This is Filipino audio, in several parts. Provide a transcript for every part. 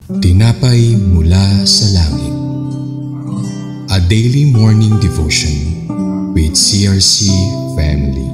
Tinapay mula sa langit. A daily morning devotion with CRC family.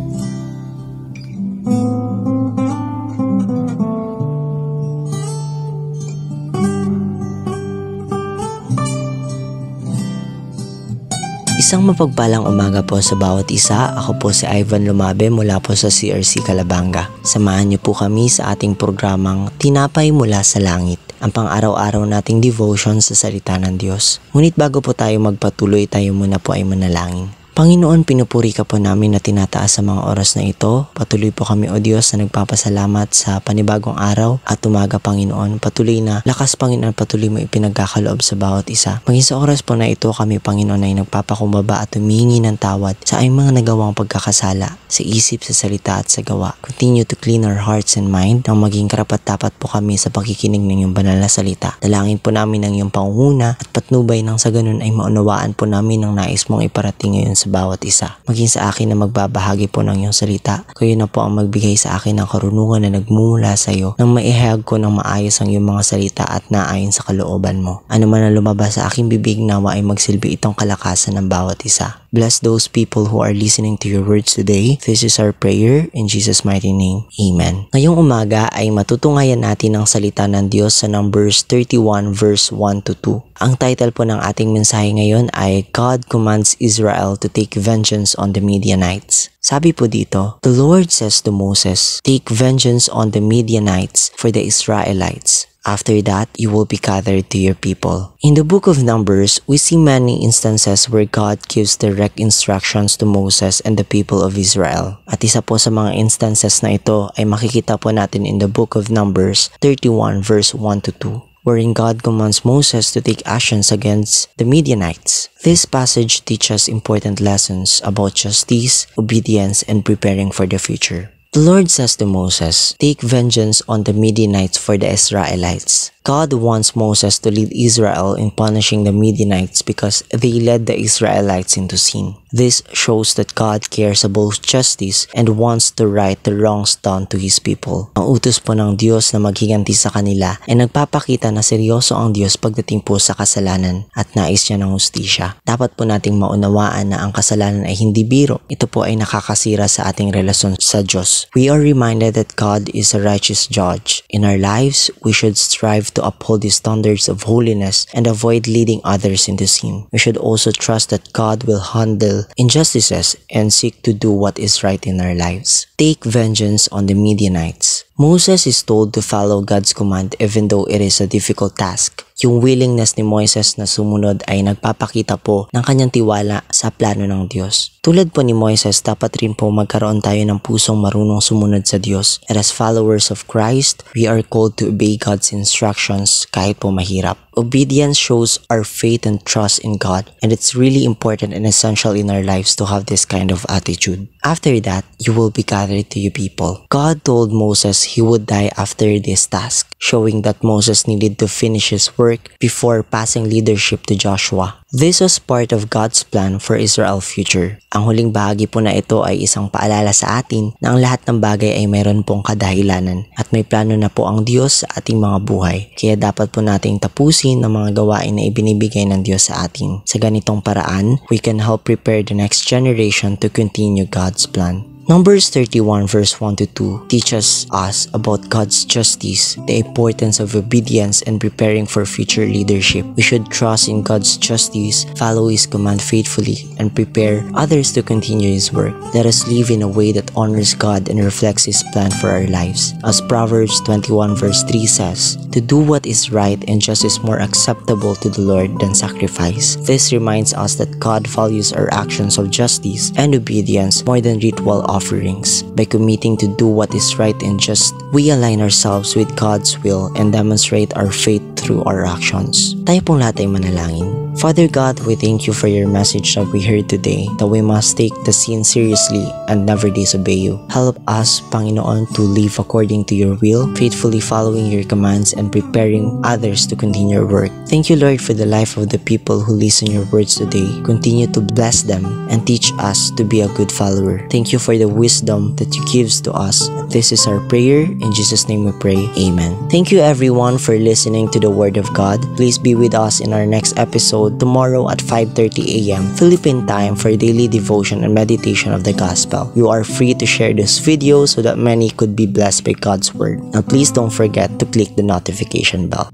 Isang mapagpalang umaga po sa bawat isa. Ako po si Ivan Lumabe mula po sa CRC Calabanga. Samahan niyo po kami sa ating programang Tinapay mula sa langit, ang pang-araw-araw nating devotion sa salita ng Diyos. Ngunit bago po tayo magpatuloy, tayo muna po ay manalangin. Panginoon, pinupuri ka po namin na tinataas sa mga oras na ito. Patuloy po kami, O Diyos, na nagpapasalamat sa panibagong araw at umaga, Panginoon. Patuloy na lakas, Panginoon, patuloy mo ipinagkakaloob sa bawat isa. Maging sa oras po na ito, kami, Panginoon, ay nagpapakumbaba at humingi ng tawad sa aming mga nagawang pagkakasala, sa isip, sa salita at sa gawa. Continue to clean our hearts and mind nang maging karapat-dapat po kami sa pakikinig ng iyong banal na salita. Dalangin po namin ang iyong pangunguna at patnubay nang sa ganun ay maunawaan po namin ang nais mong iparating ngayon sa bawat isa. Maging sa akin na magbabahagi po ng iyong salita. Kayo na po ang magbigay sa akin ng karunungan na nagmumula sa iyo nang maihayag ko ng maayos ang iyong mga salita at naayon sa kalooban mo. Ano man ang lumabas sa aking bibig, nawa ay magsilbi itong kalakasan ng bawat isa. Bless those people who are listening to your words today. This is our prayer in Jesus' mighty name. Amen. Ngayong umaga ay matutungayan natin ang salita ng Diyos sa Numbers 31 verse 1 to 2. Ang title po ng ating mensahe ngayon ay God commands Israel to take vengeance on the Midianites. Sabi po dito, the Lord says to Moses, take vengeance on the Midianites for the Israelites. After that, you will be gathered to your people. In the book of Numbers, we see many instances where God gives direct instructions to Moses and the people of Israel. At isa po sa mga instances na ito ay makikita po natin in the book of Numbers 31 verse 1 to 2. Wherein God commands Moses to take actions against the Midianites. This passage teaches important lessons about justice, obedience, and preparing for the future. The Lord says to Moses, take vengeance on the Midianites for the Israelites. God wants Moses to lead Israel in punishing the Midianites because they led the Israelites into sin. This shows that God cares about justice and wants to right the wrongs done to His people. Ang utos po ng Diyos na maghiganti sa kanila ay nagpapakita na seryoso ang Diyos pagdating po sa kasalanan at nais niya ng hustisya. Dapat po nating maunawaan na ang kasalanan ay hindi biro. Ito po ay nakakasira sa ating relasyon sa Diyos. We are reminded that God is a righteous judge. In our lives, we should strive to uphold the standards of holiness and avoid leading others into sin. We should also trust that God will handle injustices and seek to do what is right in our lives. Take vengeance on the Midianites. Moses is told to follow God's command even though it is a difficult task. Yung willingness ni Moises na sumunod ay nagpapakita po ng kanyang tiwala sa plano ng Diyos. Tulad po ni Moises, dapat rin po magkaroon tayo ng pusong marunong sumunod sa Diyos. And as followers of Christ, we are called to obey God's instructions kahit po mahirap. Obedience shows our faith and trust in God, and it's really important and essential in our lives to have this kind of attitude. After that, you will be gathered to your people. God told Moses he would die after this task, showing that Moses needed to finish his work before passing leadership to Joshua. This was part of God's plan for Israel's future. Ang huling bahagi po na ito ay isang paalala sa atin na ang lahat ng bagay ay mayroon pong kadahilanan at may plano na po ang Diyos sa ating mga buhay. Kaya dapat po nating tapusin ang mga gawain na ibinibigay ng Diyos sa atin. Sa ganitong paraan, we can help prepare the next generation to continue God's plan. Numbers 31 verse 1 to 2 teaches us about God's justice, the importance of obedience, and preparing for future leadership. We should trust in God's justice, follow His command faithfully, and prepare others to continue His work. Let us live in a way that honors God and reflects His plan for our lives. As Proverbs 21 verse 3 says, to do what is right and just is more acceptable to the Lord than sacrifice. This reminds us that God values our actions of justice and obedience more than ritual offerings. By committing to do what is right and just, we align ourselves with God's will and demonstrate our faith through our actions. Tayo pong lahat ay manalangin. Father God, we thank you for your message that we heard today, that we must take the sin seriously and never disobey you. Help us, Panginoon, to live according to your will, faithfully following your commands and preparing others to continue your work. Thank you, Lord, for the life of the people who listen your words today. Continue to bless them and teach us to be a good follower. Thank you for the wisdom that you give to us. This is our prayer. In Jesus' name we pray. Amen. Thank you everyone for listening to the Word of God. Please be with us in our next episode tomorrow at 5:30 a.m. Philippine time for daily devotion and meditation of the Gospel. You are free to share this video so that many could be blessed by God's Word. Now please don't forget to click the notification bell.